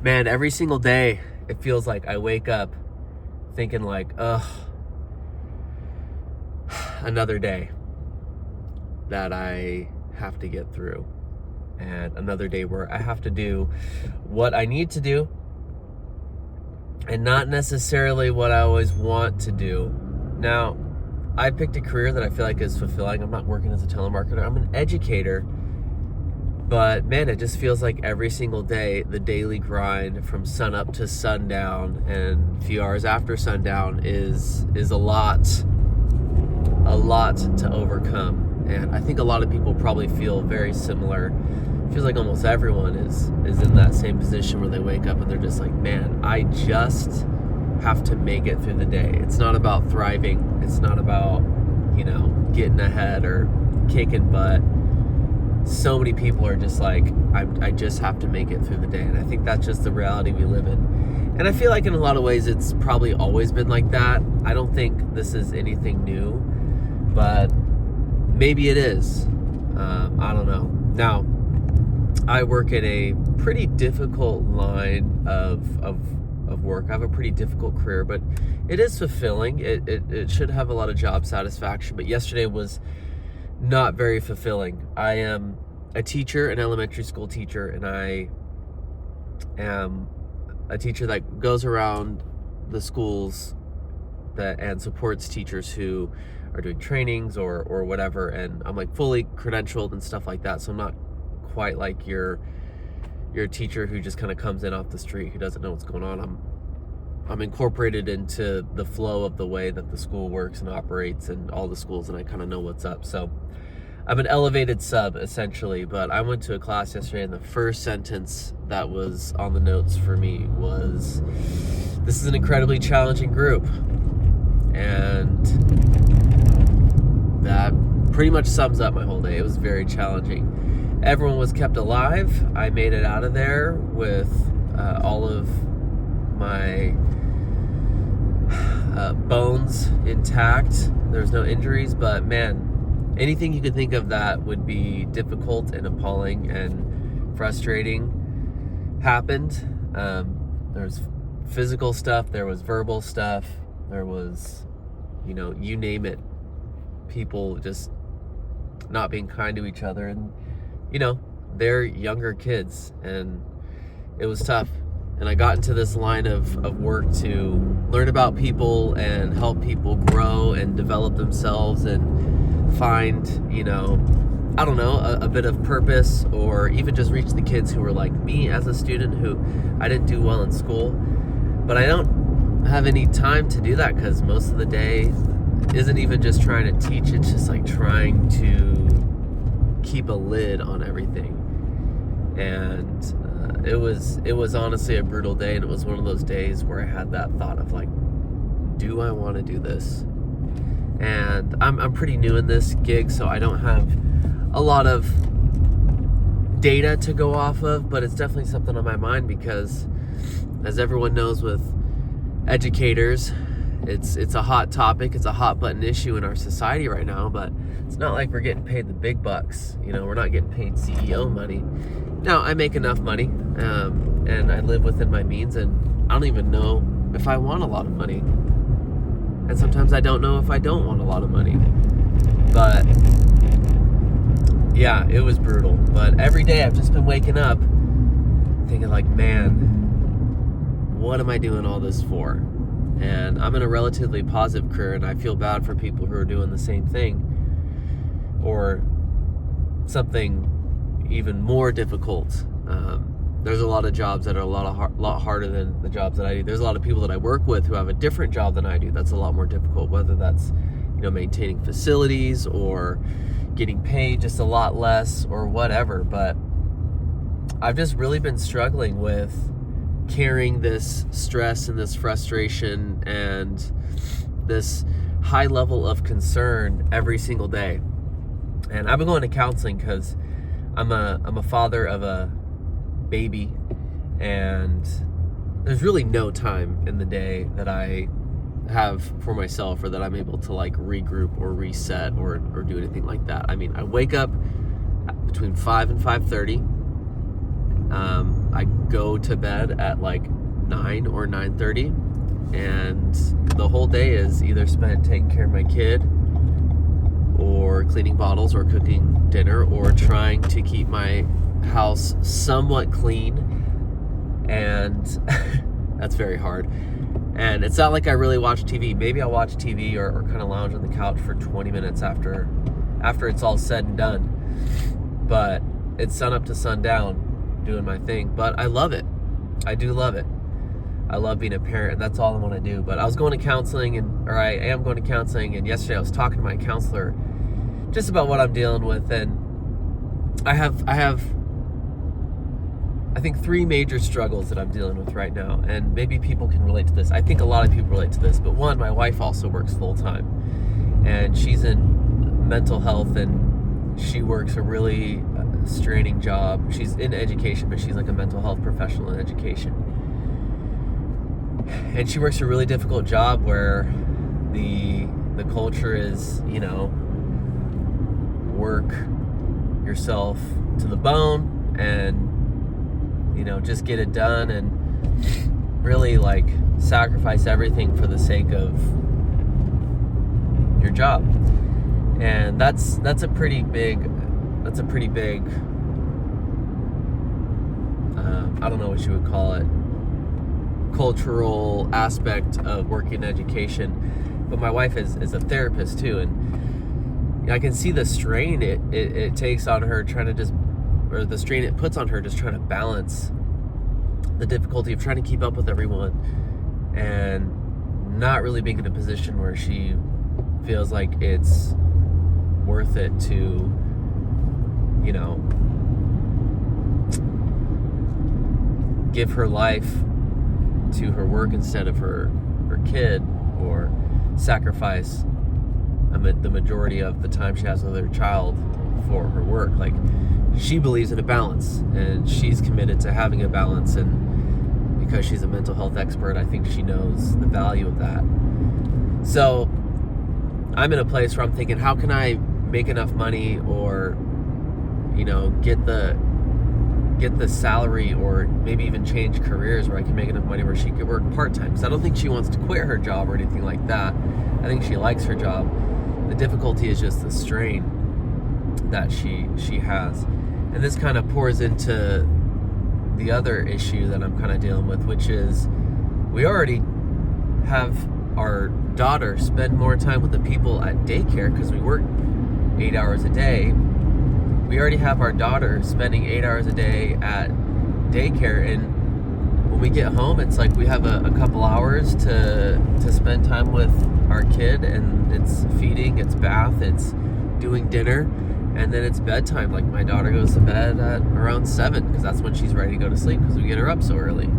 Man, every single day, it feels like I wake up thinking like, ugh, another day that I have to get through. And another day where I have to do what I need to do and not necessarily what I always want to do. Now, I picked a career that I feel like is fulfilling. I'm not working as a telemarketer. I'm an educator. But man, it just feels like every single day, the daily grind from sun up to sundown and a few hours after sundown is a lot to overcome. And I think a lot of people probably feel very similar. It feels like almost everyone is in that same position where they wake up and they're just like, man, I just have to make it through the day. It's not about thriving. It's not about, getting ahead or kicking butt. So many people are just like, I just have to make it through the day. And I think that's just the reality we live in. And I feel like in a lot of ways, it's probably always been like that. I don't think this is anything new, but maybe it is. I don't know. Now, I work in a pretty difficult line of work. I have a pretty difficult career, but it is fulfilling. It should have a lot of job satisfaction. But yesterday was not very fulfilling. I am a teacher, an elementary school teacher, and I am a teacher that goes around the schools and supports teachers who are doing trainings or whatever, and I'm like fully credentialed and stuff like that, so I'm not quite like your teacher who just kind of comes in off the street who doesn't know what's going on. I'm incorporated into the flow of the way that the school works and operates and all the schools, and I kind of know what's up. So I'm an elevated sub essentially, but I went to a class yesterday and the first sentence that was on the notes for me was, this is an incredibly challenging group. And that pretty much sums up my whole day. It was very challenging. Everyone was kept alive. I made it out of there with all of my bones intact. There's no injuries, but man, anything you could think of that would be difficult and appalling and frustrating happened. There's physical stuff, there was verbal stuff, there was, you name it, people just not being kind to each other, and they're younger kids, and it was tough. And I got into this line of work to learn about people and help people grow and develop themselves and find, I don't know, a bit of purpose, or even just reach the kids who were like me as a student who I didn't do well in school. But I don't have any time to do that because most of the day isn't even just trying to teach, it's just like trying to keep a lid on everything. And it was honestly a brutal day, and it was one of those days where I had that thought of like, do I want to do this? And I'm pretty new in this gig, so I don't have a lot of data to go off of, but it's definitely something on my mind because, as everyone knows with educators, it's a hot topic, it's a hot button issue in our society right now, but it's not like we're getting paid the big bucks. We're not getting paid CEO money. Now, I make enough money, and I live within my means, and I don't even know if I want a lot of money. And sometimes I don't know if I don't want a lot of money. But, yeah, it was brutal. But every day I've just been waking up thinking like, man, what am I doing all this for? And I'm in a relatively positive career, and I feel bad for people who are doing the same thing or something even more difficult. There's a lot of jobs that are a lot harder than the jobs that I do. There's a lot of people that I work with who have a different job than I do that's a lot more difficult, whether that's maintaining facilities or getting paid just a lot less or whatever. But I've just really been struggling with carrying this stress and this frustration and this high level of concern every single day. And I've been going to counseling because I'm a father of a baby, and there's really no time in the day that I have for myself or that I'm able to like regroup or reset or do anything like that. I mean, I wake up between 5 and 5:30. I go to bed at like 9 or 9:30, and the whole day is either spent taking care of my kid or cleaning bottles or cooking dinner or trying to keep my house somewhat clean, and that's very hard. And it's not like I really watch TV. Maybe I'll watch TV or kind of lounge on the couch for 20 minutes after it's all said and done. But it's sun up to sundown doing my thing. But I love it. I do love it. I love being a parent, and that's all I want to do. But I was going to counseling, I am going to counseling, and yesterday I was talking to my counselor just about what I'm dealing with, and I have I think 3 major struggles that I'm dealing with right now, and maybe people can relate to this. I think a lot of people relate to this, but one, my wife also works full-time, and she's in mental health, and she works a really straining job. She's in education, but she's like a mental health professional in education. And she works a really difficult job where the culture is, work yourself to the bone and, just get it done, and really like sacrifice everything for the sake of your job. And that's a pretty big I don't know what you would call it, cultural aspect of working in education. But my wife is a therapist too, and I can see the strain it takes on her the strain it puts on her just trying to balance the difficulty of trying to keep up with everyone and not really being in a position where she feels like it's worth it to, give her life to her work instead of her kid, or sacrifice the majority of the time she has with her child for her work. Like, she believes in a balance, and she's committed to having a balance, and because she's a mental health expert, I think she knows the value of that. So I'm in a place where I'm thinking, how can I make enough money, or get the salary, or maybe even change careers where I can make enough money where she could work part-time. Because I don't think she wants to quit her job or anything like that. I think she likes her job. The difficulty is just the strain that she has. And this kind of pours into the other issue that I'm kind of dealing with, which is we already have our daughter spend more time with the people at daycare because we work 8 hours a day. We already have our daughter spending 8 hours a day at daycare, and when we get home, it's like we have a couple hours to spend time with our kid, and it's feeding, it's bath, it's doing dinner, and then it's bedtime. Like, my daughter goes to bed at around 7 because that's when she's ready to go to sleep because we get her up so early.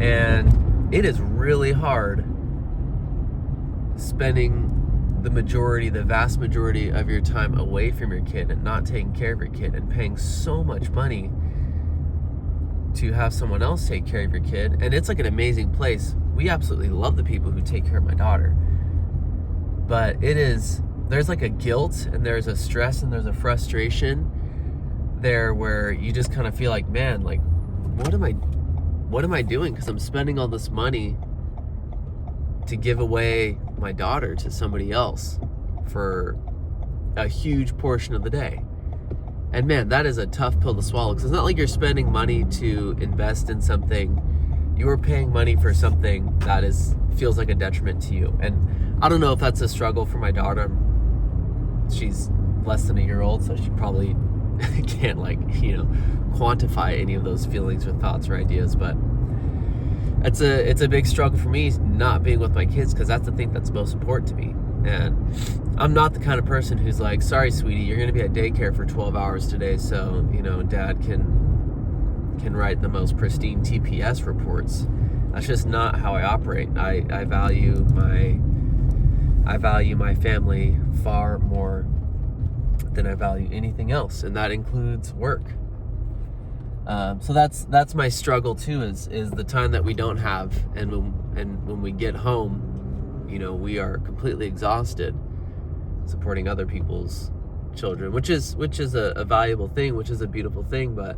And it is really hard spending the vast majority of your time away from your kid and not taking care of your kid, and paying so much money to have someone else take care of your kid. And it's like an amazing place. We absolutely love the people who take care of my daughter. But there's like a guilt, and there's a stress, and there's a frustration there where you just kind of feel like, man, like, what am I doing? Because I'm spending all this money to give away my daughter to somebody else for a huge portion of the day. And man, that is a tough pill to swallow, because it's not like you're spending money to invest in something. You are paying money for something that feels like a detriment to you. And I don't know if that's a struggle for my daughter. She's less than a year old, so she probably can't quantify any of those feelings or thoughts or ideas, but it's a big struggle for me not being with my kids, because that's the thing that's most important to me. And I'm not the kind of person who's like, sorry, sweetie, you're going to be at daycare for 12 hours today, so Dad can write the most pristine TPS reports. That's just not how I operate. I value my family far more than I value anything else, and that includes work. So that's my struggle too, is the time that we don't have, and when we get home, we are completely exhausted supporting other people's children, which is a valuable thing, which is a beautiful thing, but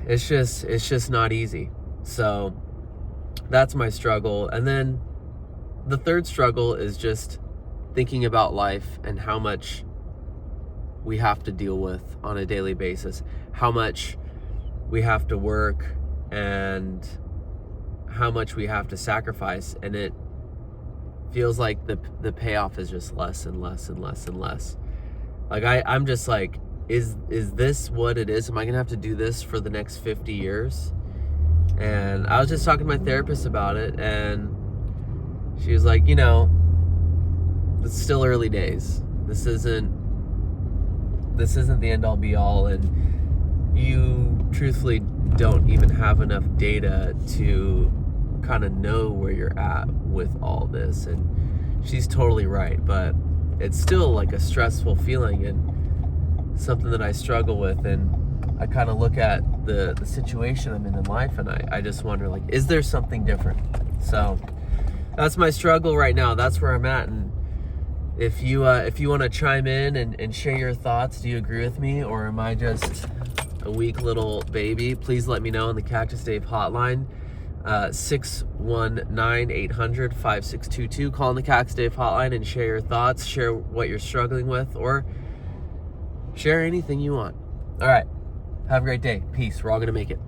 it's just not easy. So that's my struggle. And then the third struggle is just thinking about life and how much we have to deal with on a daily basis, how much we have to work and how much we have to sacrifice, and it feels like the payoff is just less and less and less and less. Like I'm just like, is this what it is? Am I gonna have to do this for the next 50 years? And I was just talking to my therapist about it, and she was like, it's still early days. This isn't the end all be all, and you truthfully don't even have enough data to kind of know where you're at with all this. And she's totally right, but it's still like a stressful feeling and something that I struggle with. And I kind of look at the situation I'm in life, and I just wonder, like, is there something different? So that's my struggle right now. That's where I'm at. And if you want to chime in and share your thoughts, do you agree with me, or am I just a weak little baby? Please let me know on the Cactus Dave hotline, 619-800-5622. Call on the Cactus Dave hotline and share your thoughts, share what you're struggling with, or share anything you want. All right. Have a great day. Peace. We're all going to make it.